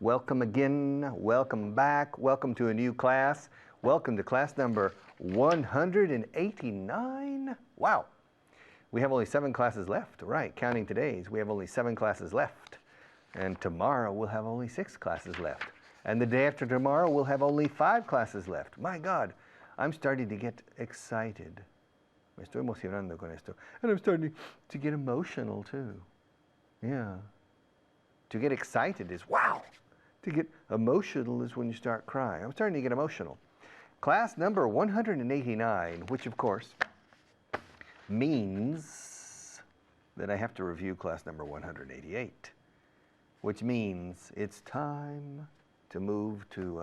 Welcome again, welcome back, welcome to a new class. Welcome to class number 189. Wow, we have only 7 classes left, right, counting today's. We have only 7 classes left. And tomorrow we'll have only 6 classes left. And the day after tomorrow we'll have only 5 classes left. My God, I'm starting to get excited. Me estoy emocionando con esto. And I'm starting to get emotional too. Yeah. To get excited is wow. To get emotional is when you start crying. I'm starting to get emotional. Class number 189, which of course means that I have to review class number 188, which means it's time to move to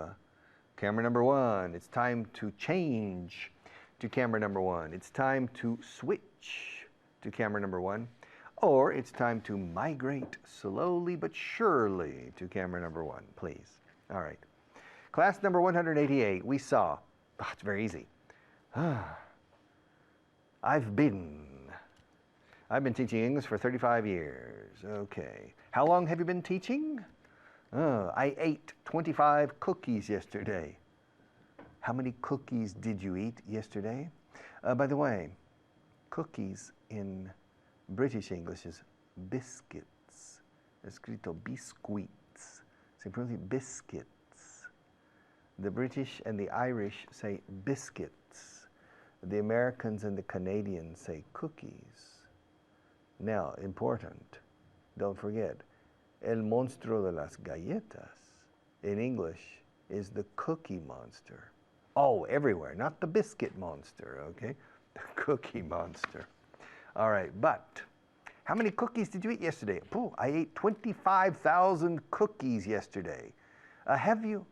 camera number 1. It's time to change to camera number 1. It's time to switch to camera number 1. Or it's time to migrate slowly but surely to camera number 1, please. All right. Class number 188, we saw, it's very easy. I've been teaching English for 35 years. Okay. How long have you been teaching? I ate 25 cookies yesterday. How many cookies did you eat yesterday? By the way, cookies in British English is biscuits. Escrito biscuits. Simply biscuits. The British and the Irish say biscuits. The Americans and the Canadians say cookies. Now, important, don't forget, el monstruo de las galletas in English is the cookie monster. Oh, everywhere, not the biscuit monster, okay? The cookie monster. All right, but how many cookies did you eat yesterday? Ooh, I ate 25,000 cookies yesterday. Have you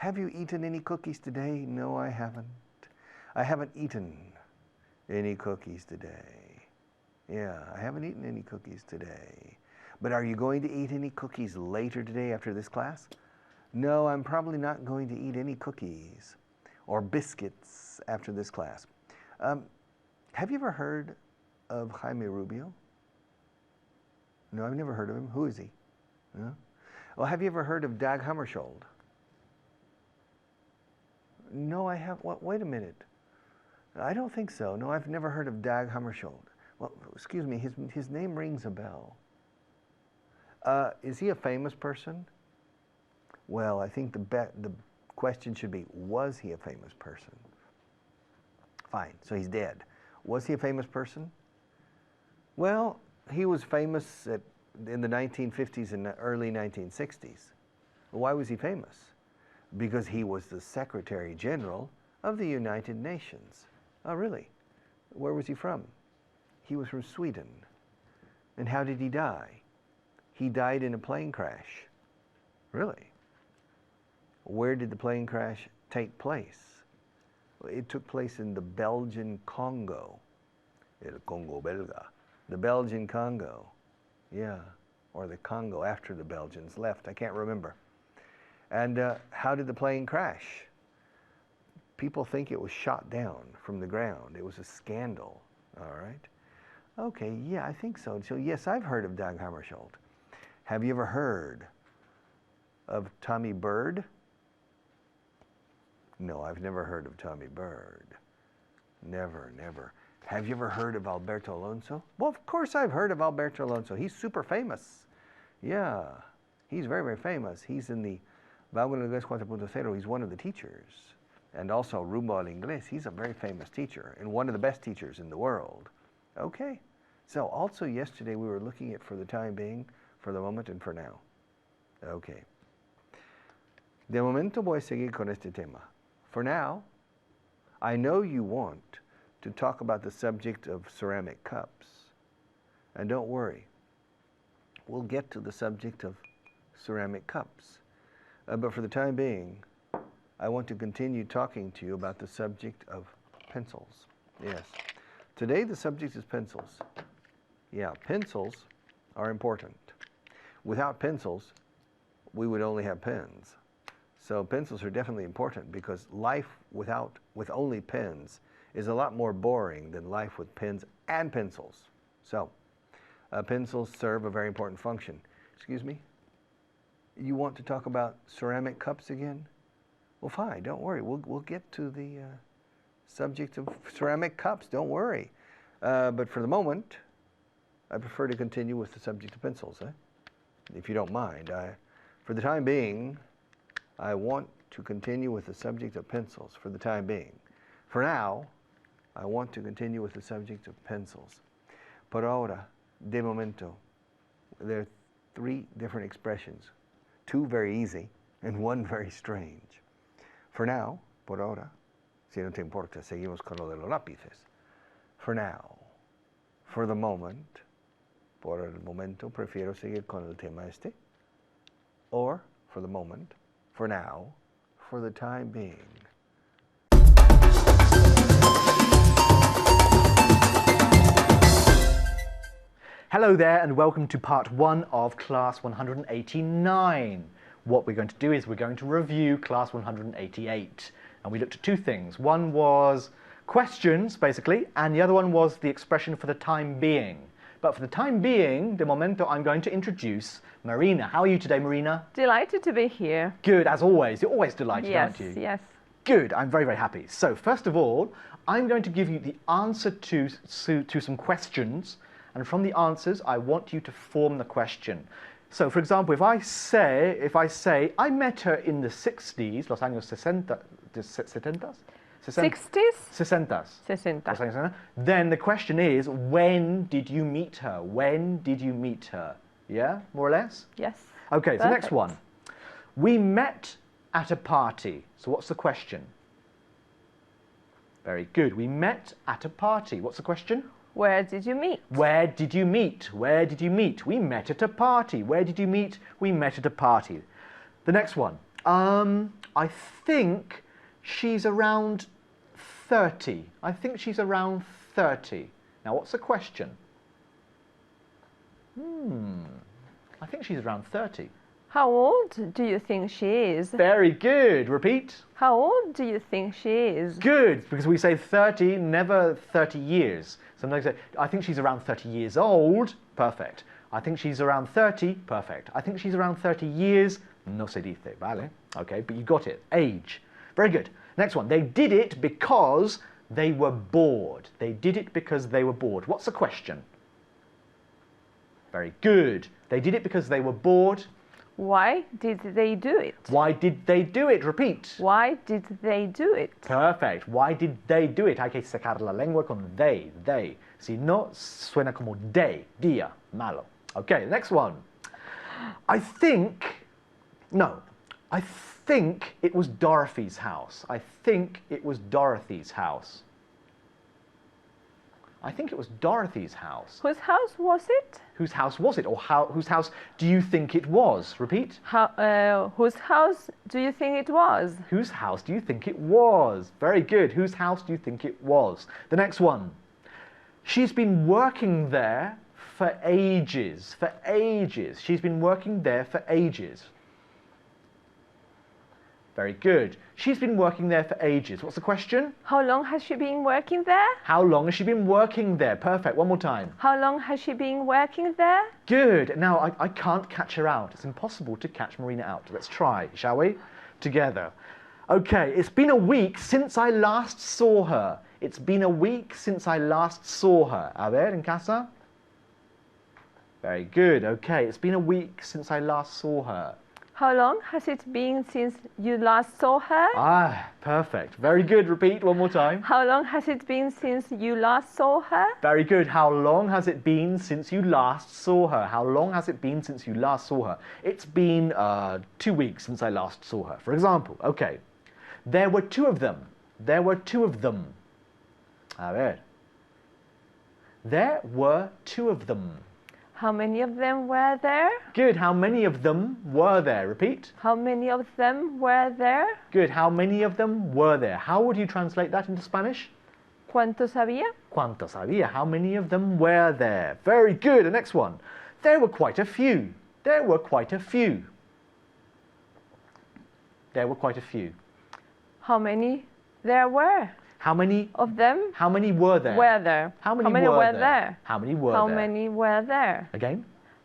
eaten any cookies today? No, I haven't. I haven't eaten any cookies today. Yeah, I haven't eaten any cookies today. But are you going to eat any cookies later today after this class? No, I'm probably not going to eat any cookies or biscuits after this class. Have you ever heard of Jaime Rubio? No, I've never heard of him. Who is he? No? Well, have you ever heard of Dag Hammarskjöld? No, I have. Wait a minute. I don't think so. No, I've never heard of Dag Hammarskjöld. Well, excuse me, his name rings a bell. Is he a famous person? Well, I think the question should be, was he a famous person? Fine, so he's dead. Was he a famous person? Well, he was famous in the 1950s and early 1960s. Why was he famous? Because he was the Secretary General of the United Nations. Oh, really? Where was he from? He was from Sweden. And how did he die? He died in a plane crash. Really? Where did the plane crash take place? It took place in the Belgian Congo. El Congo Belga. The Belgian Congo, yeah, or the Congo after the Belgians left, I can't remember. And how did the plane crash? People think it was shot down from the ground. It was a scandal, all right? Okay, yeah, I think so. So yes, I've heard of Dag Hammarskjöld. Have you ever heard of Tommy Bird? No, I've never heard of Tommy Bird. Never, never. Have you ever heard of Alberto Alonso? Well, of course I've heard of Alberto Alonso. He's super famous. Yeah, he's very, very famous. He's in the Vaughan Inglés 4.0. He's one of the teachers. And also Rumbo al Inglés. He's a very famous teacher and one of the best teachers in the world. Okay. So also yesterday we were looking at for the time being, for the moment and for now. Okay. De momento voy a seguir con este tema. For now, I know you want to talk about the subject of ceramic cups. And don't worry, we'll get to the subject of ceramic cups. But for the time being, I want to continue talking to you about the subject of pencils. Yes. Today the subject is pencils. Yeah, pencils are important. Without pencils, we would only have pens. So pencils are definitely important because life with only pens is a lot more boring than life with pens and pencils. So pencils serve a very important function. Excuse me? You want to talk about ceramic cups again? Well, fine, don't worry. We'll get to the subject of ceramic cups, don't worry. But for the moment, I prefer to continue with the subject of pencils, if you don't mind. For the time being, I want to continue with the subject of pencils for the time being. For now, I want to continue with the subject of pencils. Por ahora, de momento. There are 3 different expressions, 2 very easy and 1 very strange. For now, por ahora, si no te importa, seguimos con lo de los lápices. For now, for the moment, por el momento, prefiero seguir con el tema este. Or, for the moment, for now, for the time being. Hello there and welcome to part 1 of class 189. What we're going to do is we're going to review class 188. And we looked at 2 things. One was questions, basically, and the other one was the expression for the time being. But for the time being, de momento, I'm going to introduce Marina. How are you today, Marina? Delighted to be here. Good, as always. You're always delighted, aren't you? Yes. Good, I'm very, very happy. So, first of all, I'm going to give you the answer to some questions, and from the answers, I want you to form the question. So, for example, if I say, I met her in the 60s, los años 60, 70s? 60s? 60s. 60. Then the question is, when did you meet her? When did you meet her? Yeah, more or less? Yes. Okay, so Perfect. next one. We met at a party. So what's the question? Very good. We met at a party. What's the question? Where did you meet? Where did you meet? Where did you meet? We met at a party. Where did you meet? We met at a party. The next one. I think she's around 30. I think she's around 30. Now, what's the question? I think she's around 30. How old do you think she is? Very good. Repeat. How old do you think she is? Good, because we say 30, never 30 years. Sometimes say, I think she's around 30 years old. Perfect. I think she's around 30. Perfect. I think she's around 30 years. No se dice, vale? Okay, but you got it. Age. Very good. Next one. They did it because they were bored. They did it because they were bored. What's the question? Very good. They did it because they were bored. Why did they do it? Why did they do it? Repeat. Why did they do it? Perfect. Why did they do it? Hay que sacar la lengua con they. Si no, suena como they, día, malo. Okay, next one. I think it was Dorothy's house. I think it was Dorothy's house. I think it was Dorothy's house. Whose house was it? Whose house was it? Or whose house do you think it was? Repeat. Whose house do you think it was? Whose house do you think it was? Very good. Whose house do you think it was? The next one. She's been working there for ages. For ages. She's been working there for ages. Very good. She's been working there for ages. What's the question? How long has she been working there? How long has she been working there? Perfect. One more time. How long has she been working there? Good. Now, I can't catch her out. It's impossible to catch Marina out. Let's try, shall we? Together. Okay, it's been a week since I last saw her. It's been a week since I last saw her. A ver, en casa? Very good. Okay, it's been a week since I last saw her. How long has it been since you last saw her? Ah, perfect. Very good. Repeat one more time. How long has it been since you last saw her? Very good. How long has it been since you last saw her? How long has it been since you last saw her? It's been 2 weeks since I last saw her. For example, okay. There were 2 of them. There were 2 of them. A ver. There were 2 of them. How many of them were there? Good. How many of them were there? Repeat. How many of them were there? Good. How many of them were there? How would you translate that into Spanish? ¿Cuántos había? ¿Cuántos había? How many of them were there? Very good. The next one. There were quite a few. There were quite a few. There were quite a few. How many there were? How many of them? How many were there? Were there? How many were there? there? How many were How there? many were there? Again?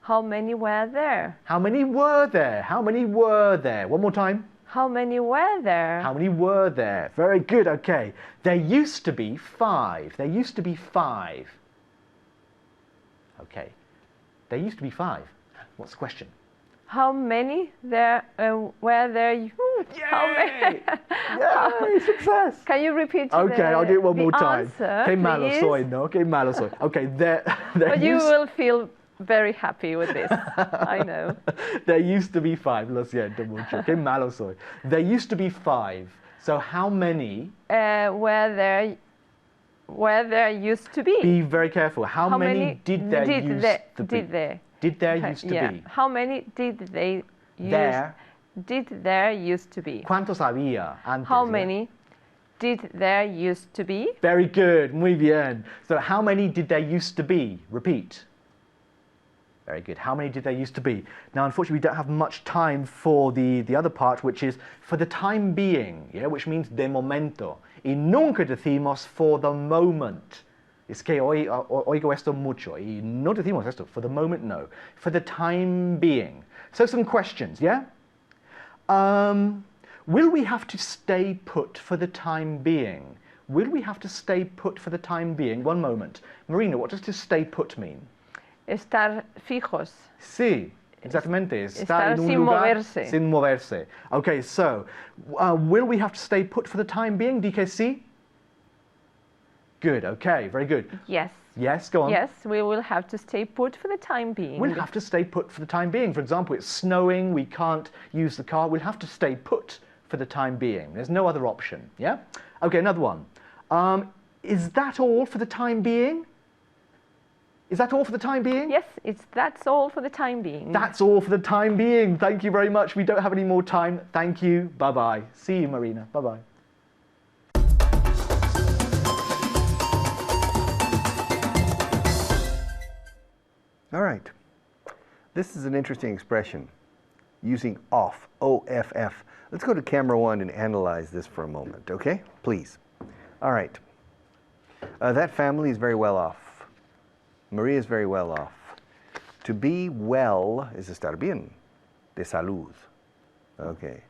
How many were there? How many were there? How many were there? One more time. How many were there? How many were there? Very good, okay. There used to be 5. There used to be 5. Okay. There used to be 5. What's the question? How many there were there? How many? Yay! Success! Can you repeat? Okay, I'll do it one more the time. Answer, Que malo please? soy, no? Que malo soy. Okay, there But you used, will feel very happy with this. I know. there used to be 5. Lo siento mucho. Que malo soy. There used to be 5. So how many? Where there used to be. Be very careful. How many did there used to be? Did there? Did there used to Yeah. be? How many did they use? There. Did there used to be? ¿Cuántos había antes? How yeah? many did there used to be? Very good. Muy bien. So how many did there used to be? Repeat. Very good. How many did there used to be? Now, unfortunately, we don't have much time for the other part, which is for the time being, yeah, which means de momento. Y nunca decimos for the moment. Es que oigo esto mucho. Y no decimos esto. For the moment, no. For the time being. So some questions, yeah? Will we have to stay put for the time being? Will we have to stay put for the time being? One moment. Marina, what does to stay put mean? Estar fijos. Sí, exactamente. Estar en un sin lugar moverse. sin moverse. Okay, so will we have to stay put for the time being? Di que sí? Good, okay, very good. Yes. Yes, go on. Yes, we will have to stay put for the time being. We'll have to stay put for the time being. For example, it's snowing, we can't use the car. We'll have to stay put for the time being. There's no other option, yeah? Okay, another one. Is that all for the time being? Is that all for the time being? Yes, that's all for the time being. That's all for the time being. Thank you very much. We don't have any more time. Thank you. Bye-bye. See you, Marina. Bye-bye. All right. This is an interesting expression, using off, O-F-F. Let's go to camera 1 and analyze this for a moment, okay? Please. All right. That family is very well off. Maria is very well off. To be well is estar bien, de salud. Okay.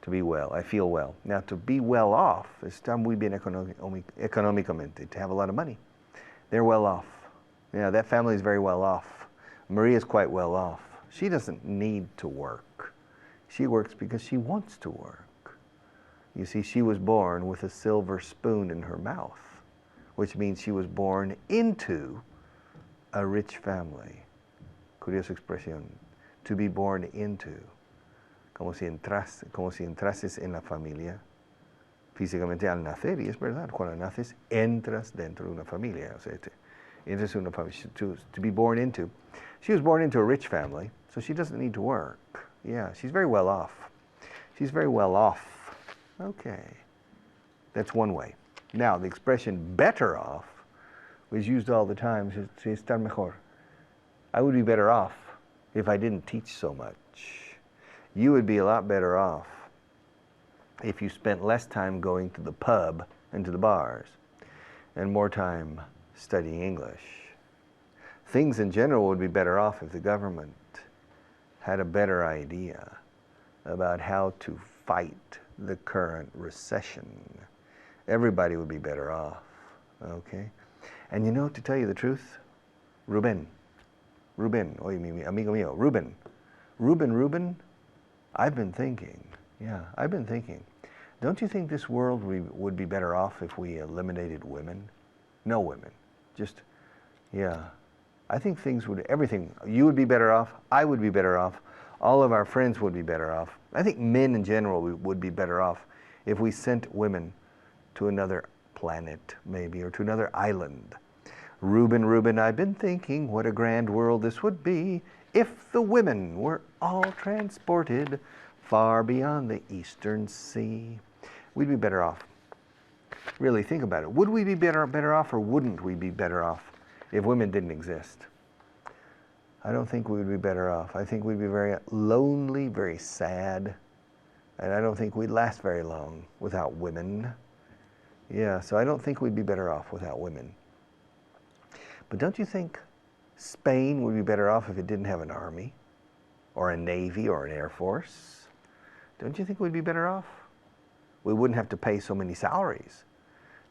To be well, I feel well. Now, to be well off is estar muy bien económicamente, to have a lot of money. They're well off. Yeah, that family is very well off. Maria's quite well off. She doesn't need to work. She works because she wants to work. You see, she was born with a silver spoon in her mouth, which means she was born into a rich family. Curiosa expresión. To be born into. Como si entrases en la familia físicamente al nacer, y es verdad, cuando naces, entras dentro de una familia. O sea, entras en una familia, to be born into. She was born into a rich family, so she doesn't need to work. Yeah, she's very well off. She's very well off. Okay. That's one way. Now, the expression better off was used all the time. Se estar mejor. I would be better off if I didn't teach so much. You would be a lot better off if you spent less time going to the pub and to the bars and more time studying English. Things in general would be better off if the government had a better idea about how to fight the current recession. Everybody would be better off, okay? And you know, to tell you the truth, Ruben, oye, mi amigo mío, Ruben, I've been thinking, don't you think this world would be better off if we eliminated women? No women, just, yeah. I think everything, you would be better off, I would be better off, all of our friends would be better off. I think men in general would be better off if we sent women to another planet, maybe, or to another island. Ruben, I've been thinking what a grand world this would be if the women were all transported far beyond the eastern sea. We'd be better off. Really, think about it. Would we be better off, or wouldn't we be better off if women didn't exist? I don't think we would be better off. I think we'd be very lonely, very sad, and I don't think we'd last very long without women. Yeah, so I don't think we'd be better off without women. But don't you think Spain would be better off if it didn't have an army, or a navy, or an air force? Don't you think we'd be better off? We wouldn't have to pay so many salaries.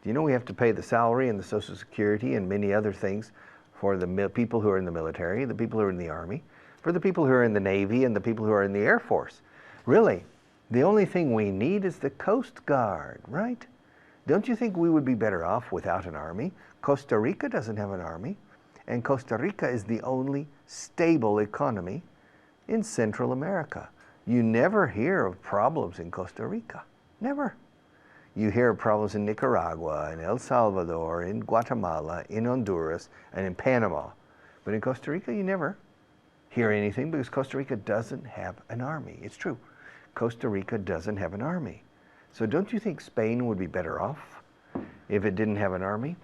Do you know we have to pay the salary and the Social Security and many other things for the people who are in the military, the people who are in the army, for the people who are in the navy, and the people who are in the air force? Really, the only thing we need is the Coast Guard, right? Don't you think we would be better off without an army? Costa Rica doesn't have an army, and Costa Rica is the only stable economy in Central America. You never hear of problems in Costa Rica. Never. You hear of problems in Nicaragua, in El Salvador, in Guatemala, in Honduras, and in Panama. But in Costa Rica, you never hear anything because Costa Rica doesn't have an army. It's true. Costa Rica doesn't have an army. So don't you think Spain would be better off if it didn't have an army?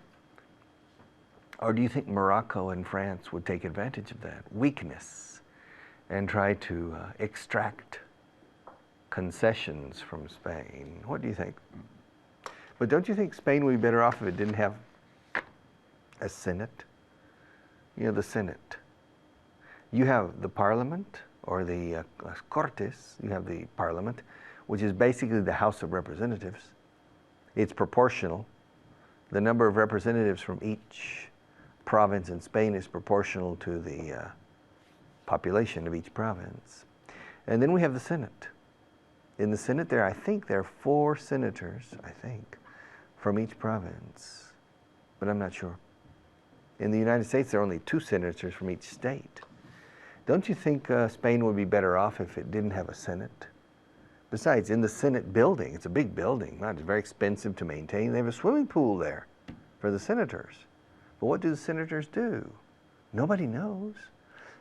Or do you think Morocco and France would take advantage of that weakness and try to extract concessions from Spain? What do you think? But don't you think Spain would be better off if it didn't have a Senate? You know, the Senate. You have the Parliament, or the Cortes, you have the Parliament, which is basically the House of Representatives. It's proportional. The number of representatives from each province in Spain is proportional to the population of each province. And then we have the Senate. In the Senate, I think there are 4 senators, from each province, but I'm not sure. In the United States, there are only 2 senators from each state. Don't you think Spain would be better off if it didn't have a Senate? Besides, in the Senate building, it's a big building, it's very expensive to maintain. They have a swimming pool there for the senators. But what do the senators do? Nobody knows.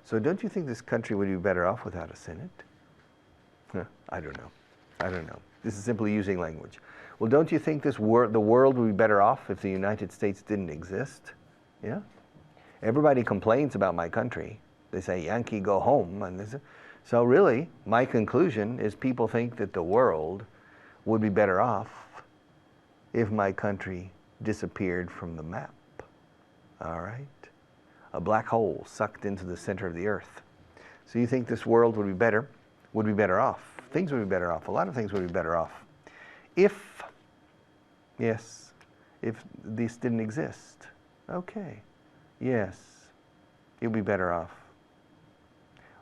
So don't you think this country would be better off without a Senate? I don't know. This is simply using language. Well, don't you think the world would be better off if the United States didn't exist? Yeah? Everybody complains about my country. They say, Yankee, go home. So really, my conclusion is people think that the world would be better off if my country disappeared from the map. All right? A black hole sucked into the center of the earth. So you think this world would be better off. Things would be better off. A lot of things would be better off if this didn't exist. Okay. Yes, it would be better off.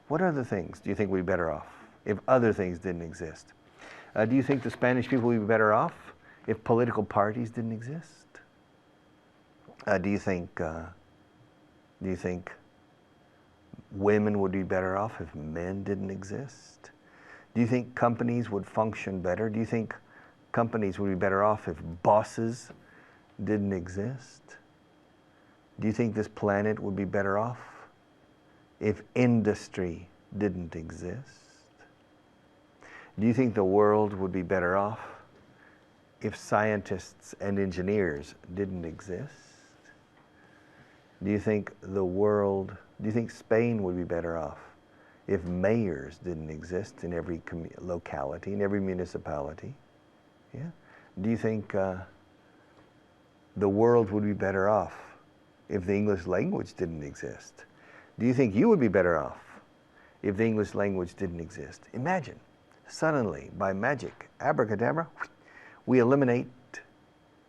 What other things do you think would be better off if other things didn't exist? Do you think the Spanish people would be better off if political parties didn't exist? Do you think women would be better off if men didn't exist? Do you think companies would function better? Do you think companies would be better off if bosses didn't exist? Do you think this planet would be better off if industry didn't exist? Do you think the world would be better off if scientists and engineers didn't exist? Do you think Spain would be better off if mayors didn't exist in every locality, in every municipality? Yeah. Do you think the world would be better off if the English language didn't exist? Do you think you would be better off if the English language didn't exist? Imagine, suddenly, by magic, abracadabra, we eliminate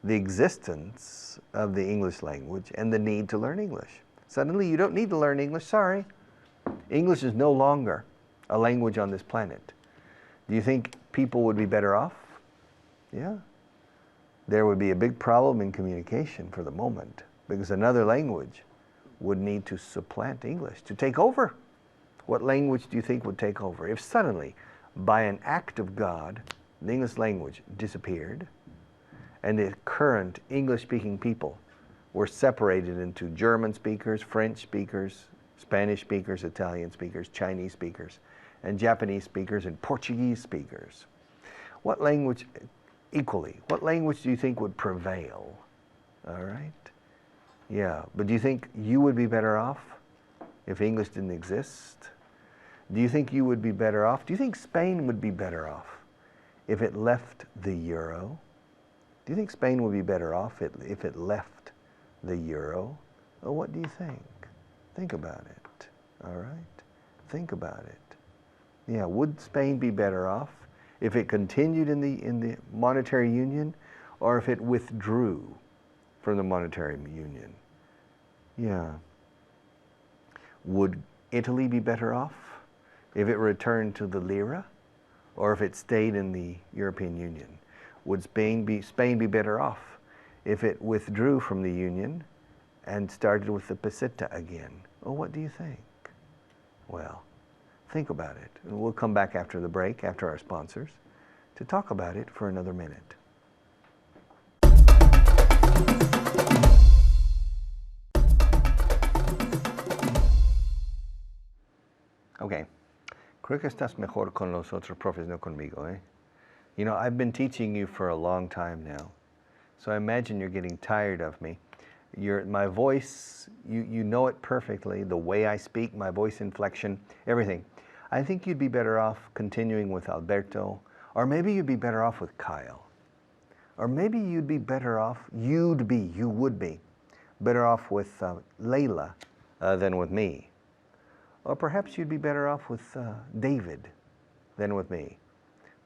the existence of the English language and the need to learn English. Suddenly, you don't need to learn English, sorry. English is no longer a language on this planet. Do you think people would be better off? Yeah. There would be a big problem in communication for the moment because another language would need to supplant English, to take over. What language do you think would take over? If suddenly, by an act of God, the English language disappeared and the current English-speaking people were separated into German speakers, French speakers, Spanish speakers, Italian speakers, Chinese speakers, and Japanese speakers, and Portuguese speakers. What language, equally, what language do you think would prevail? All right? Yeah, but do you think you would be better off if English didn't exist? Do you think you would be better off? Do you think Spain would be better off if it left the euro? Do you think Spain would be better off if it left the euro? Or what do you think? Think about it. All right? Think about it. Yeah, would Spain be better off if it continued in the monetary union or if it withdrew from the monetary union? Yeah. Would Italy be better off if it returned to the lira or if it stayed in the European Union? Would Spain be better off if it withdrew from the union and started with the peseta again? Oh, what do you think? Well, think about it. And we'll come back after the break, after our sponsors, to talk about it for another minute. Okay. Creo que estás mejor con los otros profes, no conmigo, eh? You know, I've been teaching you for a long time now, so I imagine you're getting tired of me. My voice, you know it perfectly, the way I speak, my voice inflection, everything. I think you'd be better off continuing with Alberto, or maybe you'd be better off with Kyle. Or maybe you'd be better off, you would be better off with Layla than with me. Or perhaps you'd be better off with David than with me.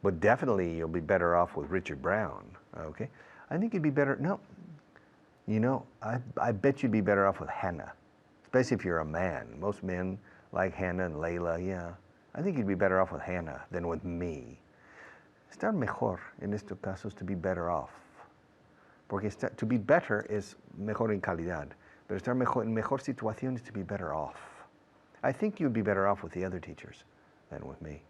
But definitely you'll be better off with Richard Brown, okay? I think you'd be better, no. You know, I bet you'd be better off with Hannah, especially if you're a man. Most men like Hannah and Layla, yeah. I think you'd be better off with Hannah than with me. Estar mejor en estos casos to be better off. Porque to be better is mejor en calidad, pero estar mejor, en mejor situación is to be better off. I think you'd be better off with the other teachers than with me.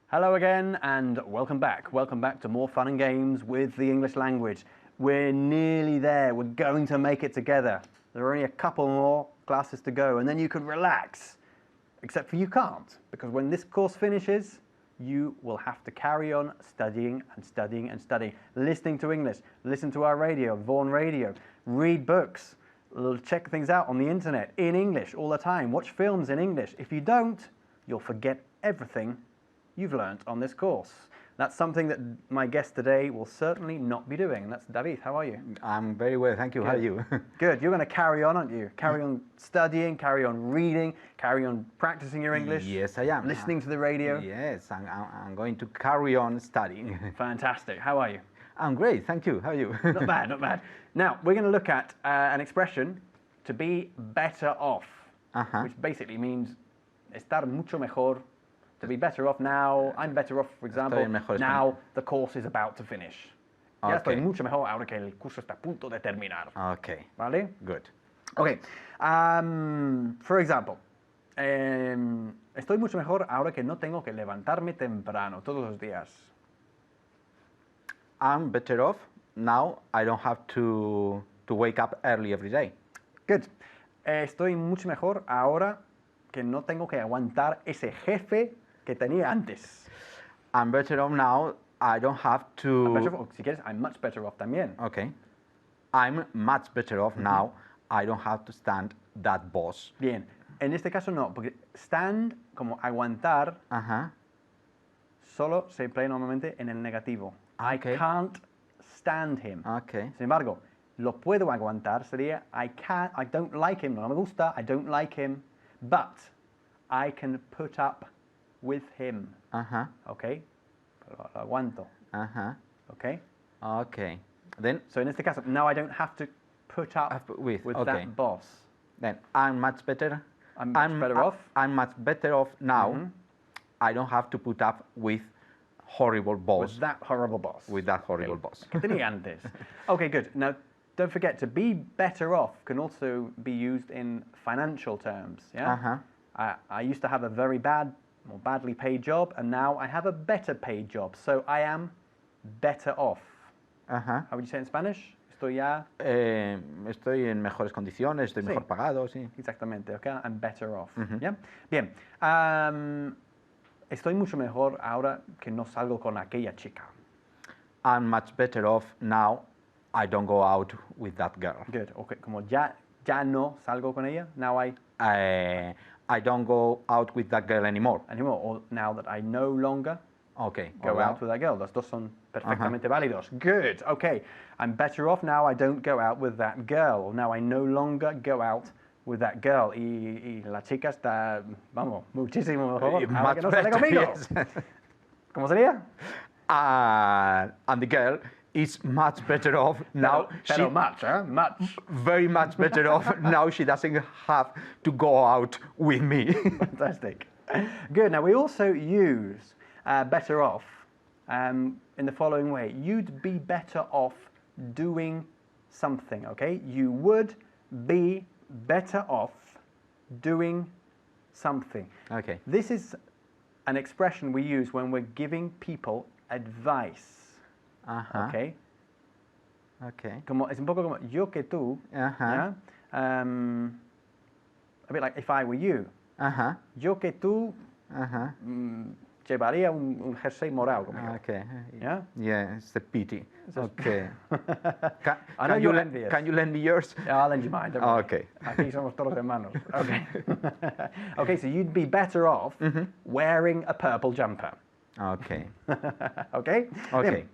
Hello again and welcome back. Welcome back to more fun and games with the English language. We're nearly there. We're going to make it together. There are only a couple more classes to go and then you can relax. Except for you can't, because when this course finishes, you will have to carry on studying and studying and studying, listening to English, listen to our radio, Vaughan radio, read books, check things out on the internet in English all the time, watch films in English. If you don't, you'll forget everything you've learnt on this course. That's something that my guest today will certainly not be doing. And that's David. How are you? I'm very well, thank you. Good. How are you? Good. You're going to carry on, aren't you? Carry on studying, carry on reading, carry on practicing your English. Yes, I am. Listening to the radio. Yes, I'm going to carry on studying. Fantastic. How are you? I'm great, thank you. How are you? Not bad, not bad. Now, we're going to look at an expression, to be better off, which basically means estar mucho mejor. To be better off now, I'm better off, for example, now the course is about to finish. Ya estoy mucho mejor ahora que el curso está a punto de terminar. Okay. ¿Vale? Good. Okay. For example, estoy mucho mejor ahora que no tengo que levantarme temprano todos los días. I'm better off now. I don't have to wake up early every day. Good. Estoy mucho mejor ahora que no tengo que aguantar ese jefe que tenía antes. I'm better off now. I don't have to... Si quieres, I'm much better off también. Okay. I'm much better off now. I don't have to stand that boss. Bien. En este caso no, porque stand, como aguantar, solo se emplea normalmente en el negativo. Okay. I can't stand him. Okay. Sin embargo, lo puedo aguantar sería I don't like him, no me gusta, I don't like him, but I can put up with him. Okay? Lo aguanto. Okay? Okay. Then, so in este caso, now I don't have to put up with that boss. Then I'm much better. I'm much better off. I'm much better off now. I don't have to put up with horrible boss. With that horrible boss. With that horrible boss. Que tenía antes. Okay, good. Now, don't forget, to be better off can also be used in financial terms. Yeah. I used to have a very bad or badly paid job, and now I have a better paid job. So I am better off. How would you say in Spanish? Estoy en mejores condiciones, estoy mejor pagado, sí. Exactamente, okay? I'm better off. ¿Yeah? Bien. Estoy mucho mejor ahora que no salgo con aquella chica. I'm much better off now. I don't go out with that girl. Good. Okay. Como ya no salgo con ella. Now I don't go out with that girl anymore. Or now that I no longer Okay. Go all right. out with that girl. Los dos son perfectamente válidos. Good. Okay. I'm better off now. I don't go out with that girl. Now I no longer go out with that girl. Y la chica está, vamos, muchísimo mejor. Ahora que no sale conmigo. Yes. ¿Cómo sería? And the girl is much better off now. Pero much, huh? Much. Very much better off now. She doesn't have to go out with me. Fantastic. Good. Now we also use better off in the following way. You'd be better off doing something, okay? You would be better off doing something. Okay. This is an expression we use when we're giving people advice, Uh-huh. okay? Okay. Como, es un poco como yo que tú, Uh-huh. yeah? A bit like if I were you. Uh-huh. Yo que tú Uh-huh. llevaría un jersey morado conmigo. Okay. Yeah? Yeah, it's a pity. It's a- Okay. I know can you're you envious. can you lend me yours? Yeah, I'll lend you mine. Don't worry. Okay. Aquí somos todos hermanos. Okay. Okay, so you'd be better off wearing a purple jumper. Okay. Okay? Okay.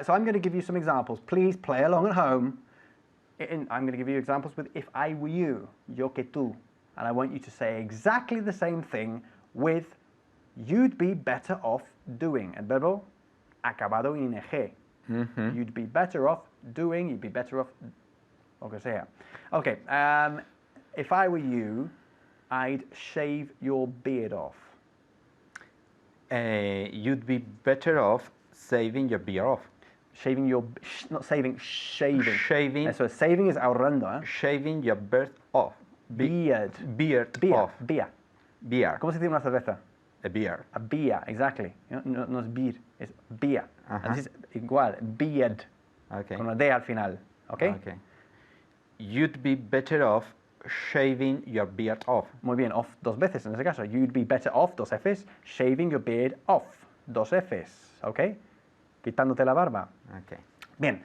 So I'm going to give you some examples. Please play along at home. I'm going to give you examples with if I were you, yo que tú. And I want you to say exactly the same thing with you'd be better off doing. El verbo acabado en ing. You'd be better off doing, you'd be better off, lo que sea. Okay, if I were you, I'd shave your beard off. You'd be better off saving your beard off. Shaving your, not saving, shaving. Shaving. So saving is ahorrando, ¿eh? Shaving your beard off. Beard. Beard Beer. off. Beer. Beard. ¿Cómo se dice una cerveza? A beard. A beer, exactly. No es beer, es beer. Ajá. Así es igual, beard, Okay. con una D al final. Okay? Okay. You'd be better off shaving your beard off. Muy bien, off dos veces en ese caso. You'd be better off, dos Fs, shaving your beard off, dos Fs. Okay? Quitándote la barba. Okay. Bien.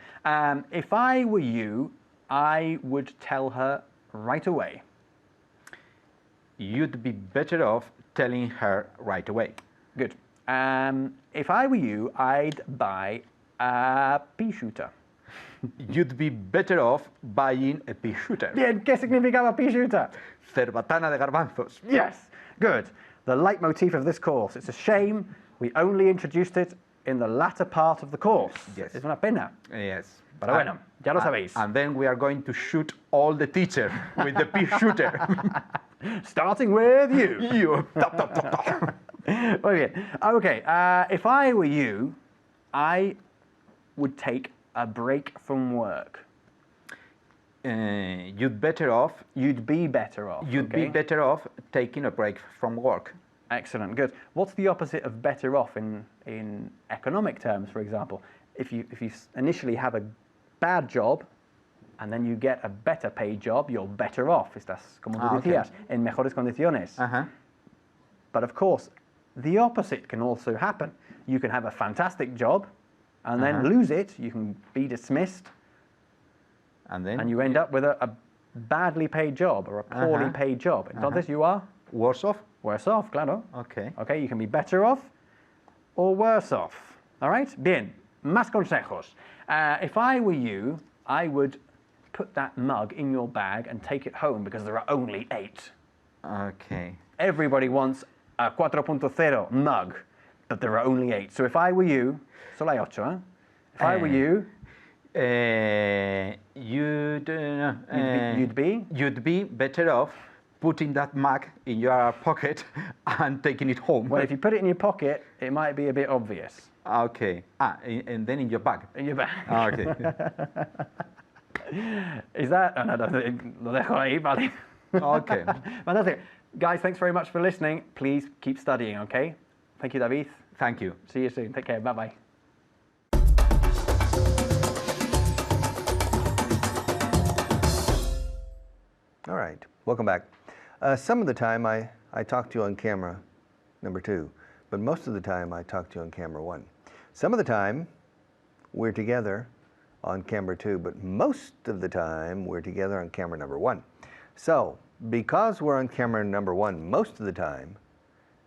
If I were you, I would tell her right away. You'd be better off telling her right away. Good. If I were you, I'd buy a pea shooter. You'd be better off buying a pea shooter. Bien, ¿qué significaba pea shooter? Cerbatana de garbanzos. Yes. Good. The leitmotif of this course. It's a shame we only introduced it in the latter part of the course. Yes. Es una pena. Yes. Pero bueno, ya lo sabéis. And then we are going to shoot all the teachers with the pea shooter. Starting with you. You. Tap, tap, tap, tap. Muy bien. Okay, if I were you, I would take a break from work. You'd better off. You'd be better off. You'd be okay? better off taking a break from work. Excellent, good. What's the opposite of better off in economic terms, for example? If you initially have a bad job and then you get a better paid job, you're better off. Estás, como tú okay. decías, en mejores condiciones. Uh-huh. But of course, the opposite can also happen. You can have a fantastic job and then lose it. You can be dismissed And then and you end up with a badly paid job or a poorly paid job. Entonces you are worse off. worse off, claro. Okay. Okay, you can be better off or worse off. All right? Bien, más consejos. If I were you, I would put that mug in your bag and take it home because there are only 8. Okay. Everybody wants a 4.0 mug, but there are only 8. So if I were you, solo hay 8, eh? If I were you, you'd be? You'd be better off putting that mug in your pocket and taking it home. Well, if you put it in your pocket, it might be a bit obvious. Okay. And then in your bag. In your bag. Okay. Is that? Oh, no, lo dejo ahí, vale. Okay. Fantastic. Guys, thanks very much for listening. Please keep studying, okay? Thank you, David. Thank you. See you soon. Take care. Bye-bye. All right, welcome back. Some of the time I talk to you on camera, number 2, but most of the time I talk to you on camera 1. Some of the time we're together on camera 2, but most of the time we're together on camera number 1. So, because we're on camera number 1 most of the time,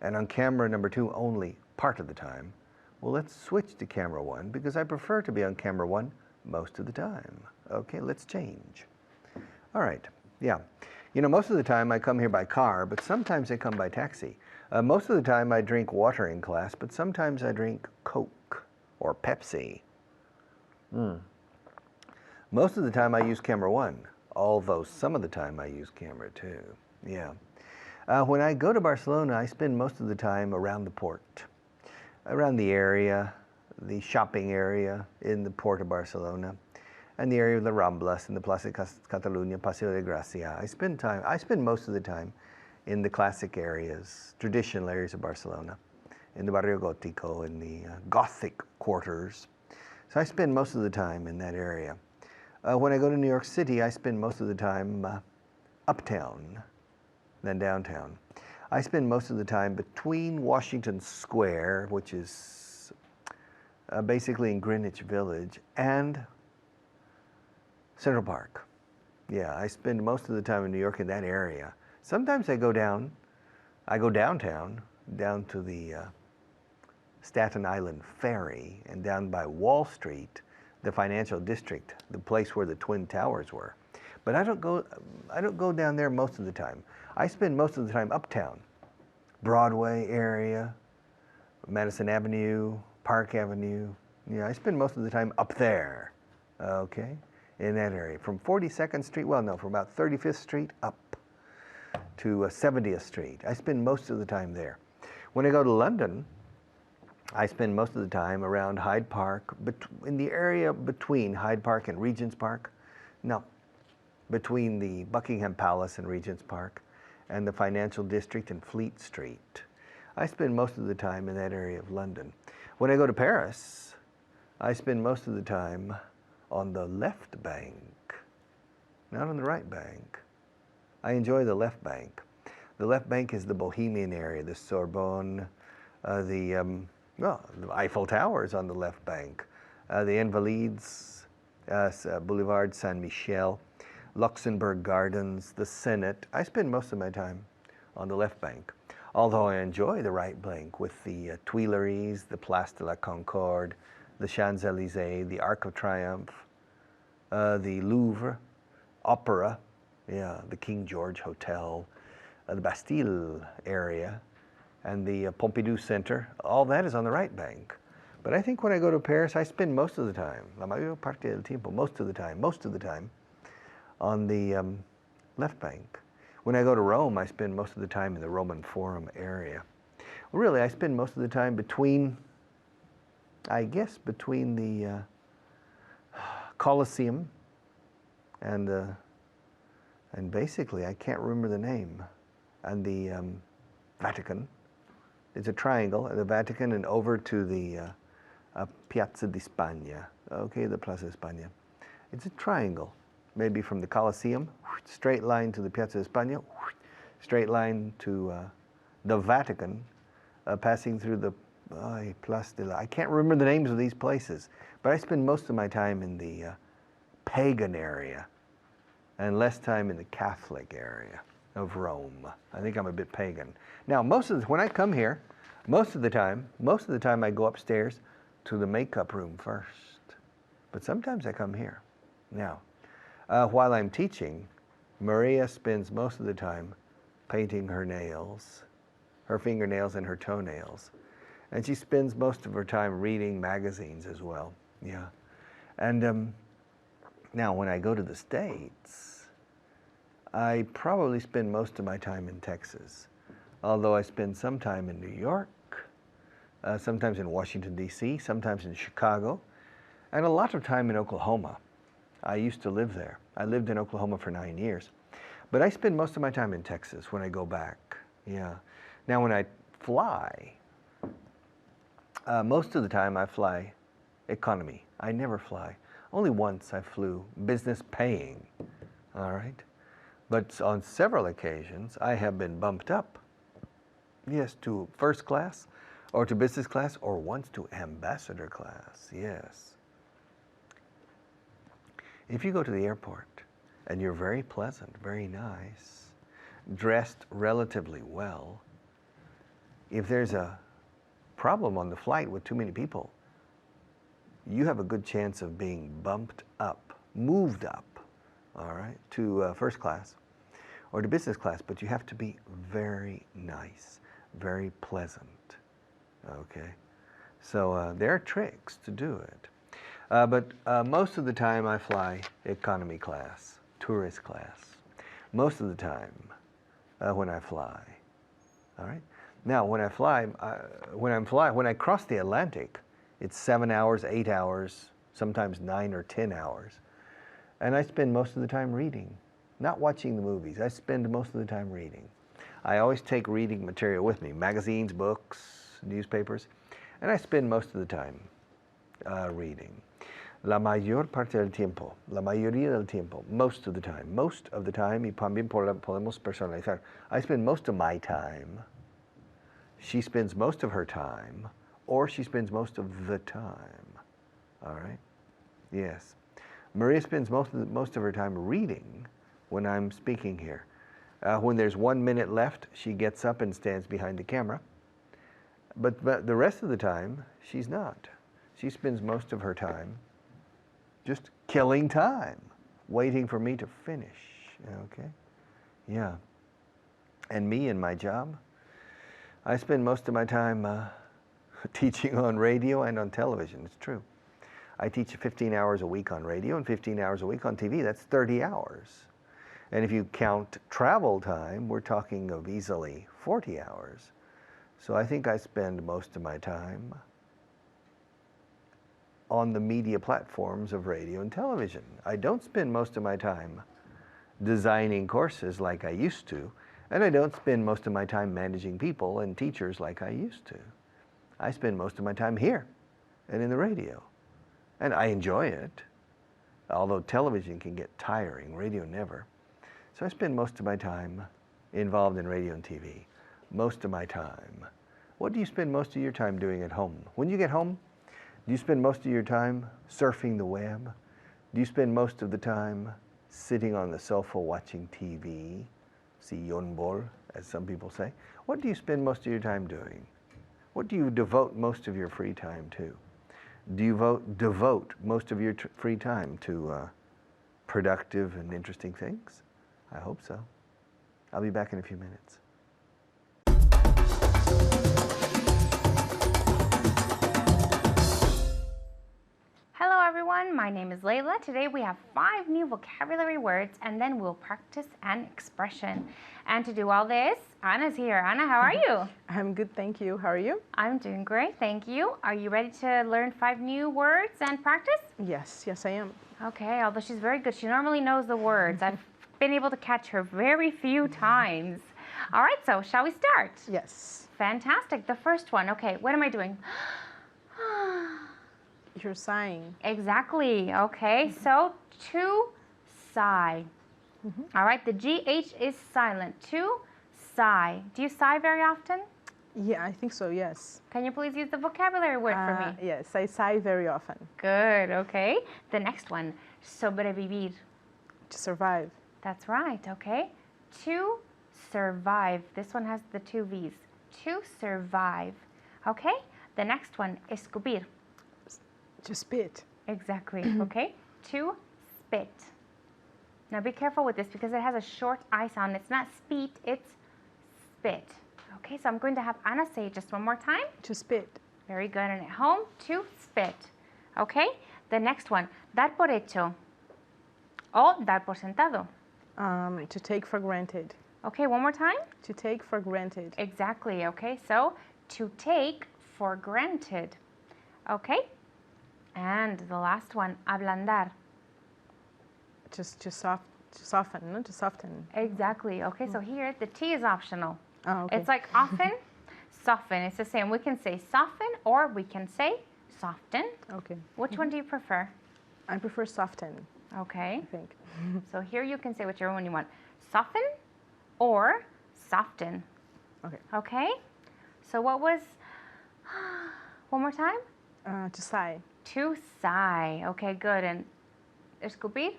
and on camera number 2 only part of the time, Well, let's switch to camera 1 because I prefer to be on camera 1 most of the time. Okay, let's change. All right, yeah. You know, most of the time I come here by car, but sometimes I come by taxi. Most of the time I drink water in class, but sometimes I drink Coke or Pepsi. Most of the time I use camera 1, although some of the time I use camera 2. Yeah. When I go to Barcelona, I spend most of the time around the port, around the area, the shopping area in the port of Barcelona, and the area of the Ramblas and the Plaza Catalunya, Paseo de Gracia. I spend most of the time in the classic areas, traditional areas of Barcelona, in the Barrio Gótico, in the Gothic quarters. So I spend most of the time in that area. When I go to New York City, I spend most of the time uptown than downtown. I spend most of the time between Washington Square, which is basically in Greenwich Village, and Central Park. Yeah, I spend most of the time in New York in that area. Sometimes I go downtown, down to the Staten Island Ferry and down by Wall Street, the financial district, the place where the Twin Towers were. But I don't go down there most of the time. I spend most of the time uptown, Broadway area, Madison Avenue, Park Avenue. Yeah, I spend most of the time up there, okay, in that area. From 42nd Street, well, no, from about 35th Street up to 70th Street. I spend most of the time there. When I go to London, I spend most of the time around Hyde Park, in the area between Hyde Park and Regent's Park. No, between the Buckingham Palace and Regent's Park and the financial district and Fleet Street. I spend most of the time in that area of London. When I go to Paris, I spend most of the time on the left bank, not on the right bank. I enjoy the left bank. The left bank is the Bohemian area, the Sorbonne, the Eiffel Tower is on the left bank, the Invalides, Boulevard Saint-Michel, Luxembourg Gardens, the Senate. I spend most of my time on the left bank, although I enjoy the right bank with the Tuileries, the Place de la Concorde, the Champs-Élysées, the Arc of Triomphe, the Louvre, Opera, yeah, the King George Hotel, the Bastille area, and the Pompidou Center. All that is on the right bank. But I think when I go to Paris, I spend most of the time, la mayor parte del tiempo, most of the time, on the left bank. When I go to Rome, I spend most of the time in the Roman Forum area. Well, really, I spend most of the time between the Colosseum and basically, I can't remember the name, and the Vatican. It's a triangle, the Vatican, and over to the Piazza di Spagna, okay, the Plaza de Spagna. It's a triangle, maybe from the Colosseum, straight line to the Piazza di Spagna, straight line to the Vatican, passing through the Place de la... I can't remember the names of these places, but I spend most of my time in the pagan area and less time in the Catholic area of Rome. I think I'm a bit pagan. Now, when I come here, most of the time I go upstairs to the makeup room first. But sometimes I come here. Now, while I'm teaching, Maria spends most of the time painting her nails, her fingernails and her toenails. And she spends most of her time reading magazines as well. Yeah. And now, when I go to the States, I probably spend most of my time in Texas, although I spend some time in New York, sometimes in Washington, D.C., sometimes in Chicago, and a lot of time in Oklahoma. I used to live there. I lived in Oklahoma for 9 years. But I spend most of my time in Texas when I go back. Yeah. Now, when I fly, most of the time I fly economy. I never fly. Only once I flew business paying, all right? But on several occasions, I have been bumped up, yes, to first class, or to business class, or once to ambassador class, yes. If you go to the airport and you're very pleasant, very nice, dressed relatively well, if there's a problem on the flight with too many people, you have a good chance of being bumped up, moved up, all right, to first class or to business class, but you have to be very nice, very pleasant, okay? So there are tricks to do it. But most of the time I fly economy class, tourist class, most of the time when I fly, all right? Now, when I fly, when I cross the Atlantic, it's 7 hours, 8 hours, sometimes 9 or 10 hours. And I spend most of the time reading, not watching the movies. I spend most of the time reading. I always take reading material with me, magazines, books, newspapers, and I spend most of the time reading. La mayor parte del tiempo, la mayoría del tiempo, most of the time, y también podemos personalizar. I spend most of my time, she spends most of her time, or she spends most of the time, all right? Yes. Maria spends most of her time reading when I'm speaking here. When there's 1 minute left, she gets up and stands behind the camera. But the rest of the time, she's not. She spends most of her time just killing time, waiting for me to finish, okay? Yeah. And me and my job, I spend most of my time teaching on radio and on television, it's true. I teach 15 hours a week on radio and 15 hours a week on TV. That's 30 hours. And if you count travel time, we're talking of easily 40 hours. So I think I spend most of my time on the media platforms of radio and television. I don't spend most of my time designing courses like I used to, and I don't spend most of my time managing people and teachers like I used to. I spend most of my time here and in the radio. And I enjoy it, although television can get tiring, radio never. So I spend most of my time involved in radio and TV. Most of my time. What do you spend most of your time doing at home? When you get home, do you spend most of your time surfing the web? Do you spend most of the time sitting on the sofa watching TV? Sillón bol, as some people say. What do you spend most of your time doing? What do you devote most of your free time to? Do you devote most of your free time to productive and interesting things? I hope so. I'll be back in a few minutes. Hello everyone, my name is Layla. Today we have 5 new vocabulary words and then we'll practice an expression. And to do all this, Anna's here. Anna, how are you? I'm good, thank you. How are you? I'm doing great, thank you. Are you ready to learn 5 new words and practice? Yes, I am. Okay, although she's very good. She normally knows the words. I've been able to catch her very few times. All right, so shall we start? Yes. Fantastic. The first one. Okay, what am I doing? You're sighing. Exactly. Okay, so to sigh. All right, the GH is silent. To sigh. Do you sigh very often? Yeah, I think so, yes. Can you please use the vocabulary word for me? Yes, I sigh very often. Good, okay. The next one, sobrevivir. To survive. That's right, okay. To survive. This one has the 2 V's. To survive. Okay, the next one, escupir. To spit. Exactly, okay. To spit. Now be careful with this because it has a short I sound. It's not speet, it's spit. Okay, so I'm going to have Anna say it just one more time. To spit. Very good, and at home, to spit. Okay, the next one, dar por hecho. O dar por sentado. To take for granted. Okay, one more time. To take for granted. Exactly, okay, so to take for granted. Okay, and the last one, ablandar. Just to soften, no? To soften. Exactly, okay, so here the T is optional. Oh, okay. It's like often, soften. It's the same. We can say soften or we can say soften. Okay. Which one do you prefer? I prefer soften, Okay, I think. so here you can say whichever one you want. Soften or soften. Okay. Okay, so what was, one more time? To sigh. To sigh. Okay, good. And escupir?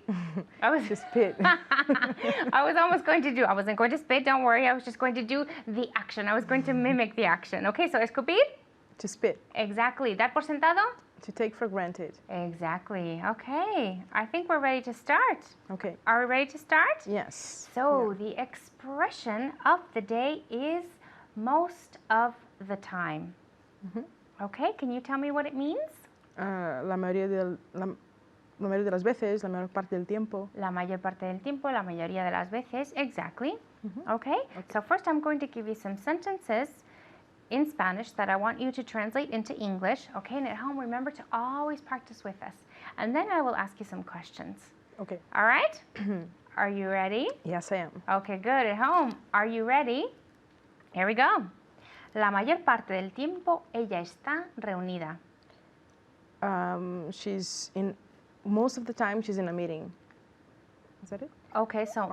I was To spit. I was almost going to do, I wasn't going to spit, don't worry. I was just going to do the action. I was going to mimic the action. Okay, so escupir? To spit. Exactly. ¿Dar por sentado? To take for granted. Exactly. Okay. I think we're ready to start. Okay. Are we ready to start? Yes. So the expression of the day is most of the time. Okay, can you tell me what it means? La mayoría de las veces, la mayor parte del tiempo. La mayor parte del tiempo, la mayoría de las veces. Exactly. Okay. So first I'm going to give you some sentences in Spanish that I want you to translate into English. Okay, and at home remember to always practice with us. And then I will ask you some questions. Okay. All right? Are you ready? Yes, I am. Okay, good. At home, are you ready? Here we go. La mayor parte del tiempo ella está reunida. Most of the time she's in a meeting. Is that it? Okay, so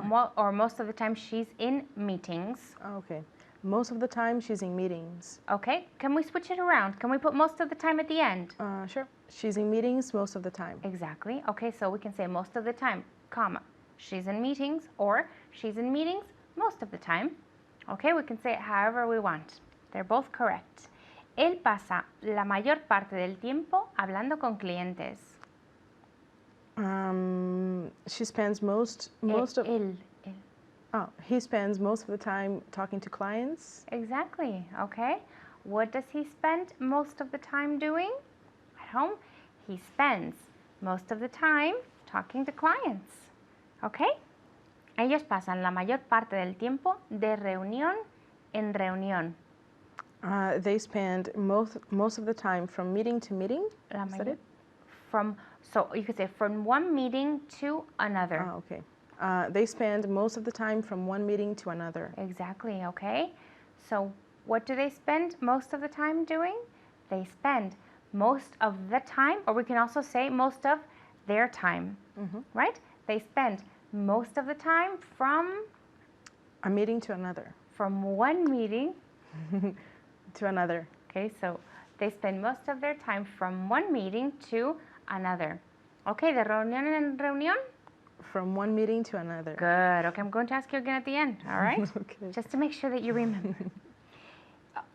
most of the time she's in meetings. Okay. Most of the time she's in meetings. Okay, can we switch it around? Can we put most of the time at the end? Sure. She's in meetings most of the time. Exactly. Okay, so we can say most of the time, comma. She's in meetings or she's in meetings most of the time. Okay, we can say it however we want. They're both correct. Él pasa la mayor parte del tiempo hablando con clientes. She spends most of. Él. Oh, he spends most of the time talking to clients. Exactly. Okay. What does he spend most of the time doing at home? He spends most of the time talking to clients. Okay. Ellos pasan la mayor parte del tiempo de reunión en reunión. They spend most of the time from meeting to meeting. Is that it? So you could say from one meeting to another. Oh, okay. They spend most of the time from one meeting to another. Exactly, okay. So what do they spend most of the time doing? They spend most of the time, or we can also say most of their time, right? They spend most of the time from a meeting to another. From one meeting to another. Okay, so they spend most of their time from one meeting to another. Okay, de reunión en reunión? From one meeting to another. Good. Okay, I'm going to ask you again at the end, all right? Okay. Just to make sure that you remember.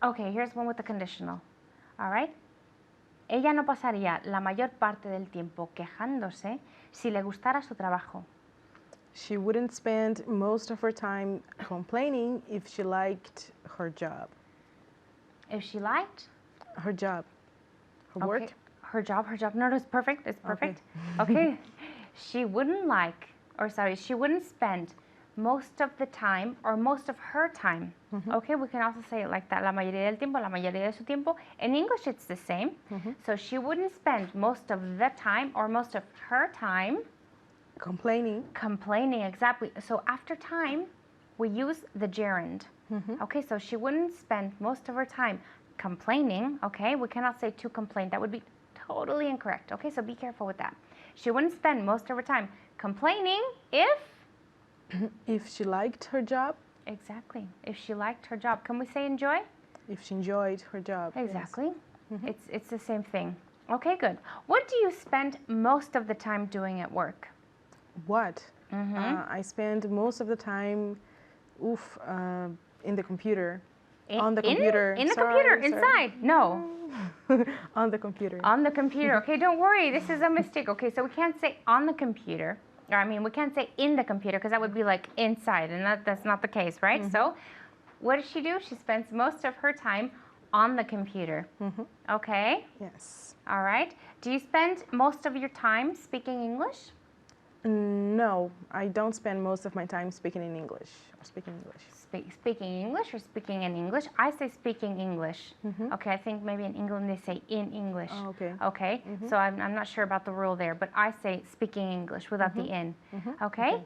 Okay, here's one with the conditional. All right? Ella no pasaría la mayor parte del tiempo quejándose si le gustara su trabajo. She wouldn't spend most of her time complaining if she liked her job. If she liked? Her job. Her work? Her job. No, it's perfect. It's perfect. Okay. She wouldn't spend most of the time or most of her time. Okay, we can also say it like that. La mayoría del tiempo, la mayoría de su tiempo. In English, it's the same. So she wouldn't spend most of the time or most of her time complaining. Complaining, exactly. So after time, we use the gerund. Okay, so she wouldn't spend most of her time complaining. Okay, we cannot say to complain. That would be totally incorrect. Okay, so be careful with that. She wouldn't spend most of her time complaining if she liked her job. Exactly. If she liked her job. Can we say enjoy? If she enjoyed her job. Exactly. Yes. It's the same thing. Okay, good. What do you spend most of the time doing at work? What? I spend most of the time in the computer. On the computer. In the computer, inside. No. On the computer. On the computer. Okay, don't worry. This is a mistake. Okay, so we can't say on the computer. Or I mean, we can't say in the computer because that would be like inside, and that's not the case, right? So what does she do? She spends most of her time on the computer. Okay? Yes. All right. Do you spend most of your time speaking English? No, I don't spend most of my time speaking in English. Or speaking English. Speaking English or speaking in English? I say speaking English. Okay, I think maybe in England they say in English. Oh, okay. Okay, so I'm not sure about the rule there, but I say speaking English without the in. Okay?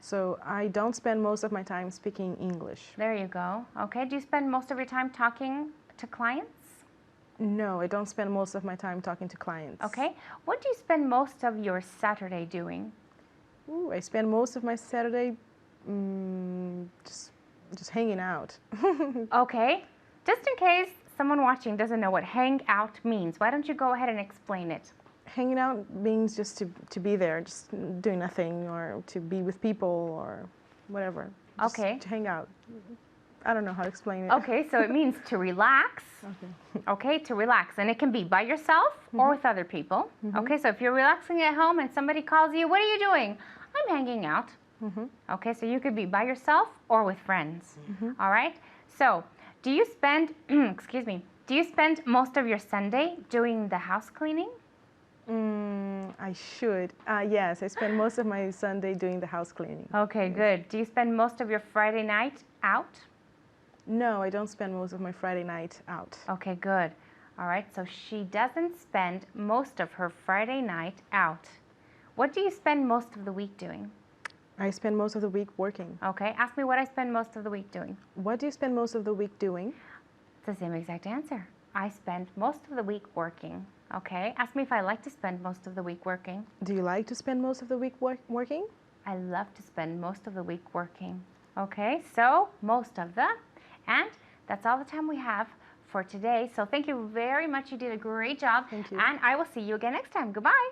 So I don't spend most of my time speaking English. There you go. Okay, do you spend most of your time talking to clients? No, I don't spend most of my time talking to clients. Okay, what do you spend most of your Saturday doing? I spend most of my Saturday just hanging out. Okay, just in case someone watching doesn't know what hang out means, why don't you go ahead and explain it? Hanging out means just to be there, just doing nothing, or to be with people or whatever. Just Okay. to hang out. I don't know how to explain it. Okay, so it means to relax. Okay, to relax. And it can be by yourself or with other people. Okay, so if you're relaxing at home and somebody calls you, what are you doing? I'm hanging out. Okay, so you could be by yourself or with friends. All right? So, do you spend, excuse me, do you spend most of your Sunday doing the house cleaning? I should. Yes, I spend most of my Sunday doing the house cleaning. Okay, good. Do you spend most of your Friday night out? No, I don't spend most of my Friday night out. Okay, good. All right, so she doesn't spend most of her Friday night out. What do you spend most of the week doing? I spend most of the week working. Okay, ask me what I spend most of the week doing. What do you spend most of the week doing? It's the same exact answer. I spend most of the week working. Okay, ask me if I like to spend most of the week working. Do you like to spend most of the week working? I love to spend most of the week working. Okay, so most of the, and that's all the time we have for today. So thank you very much. You did a great job. Thank you. And I will see you again next time. Goodbye.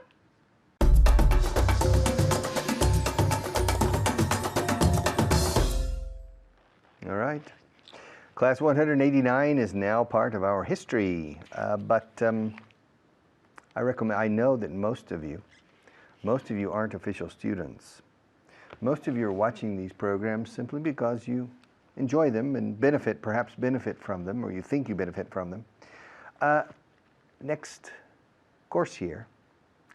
All right. Class 189 is now part of our history, but I know that most of you aren't official students. Most of you are watching these programs simply because you enjoy them and perhaps benefit from them, or you think you benefit from them. Next course year,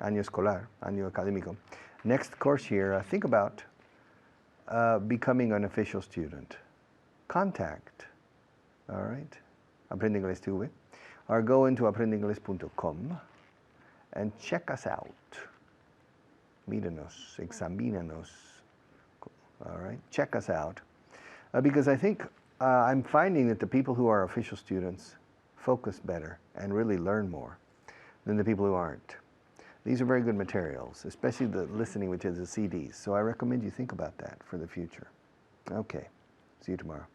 año escolar, año académico, next course year, think about becoming an official student. Contact, all right, Aprende Inglés TV, or go into aprendeingles.com and check us out. Míranos, examínanos, all right, check us out. Because I think I'm finding that the people who are official students focus better and really learn more than the people who aren't. These are very good materials, especially the listening, which is the CDs. So I recommend you think about that for the future. Okay, see you tomorrow.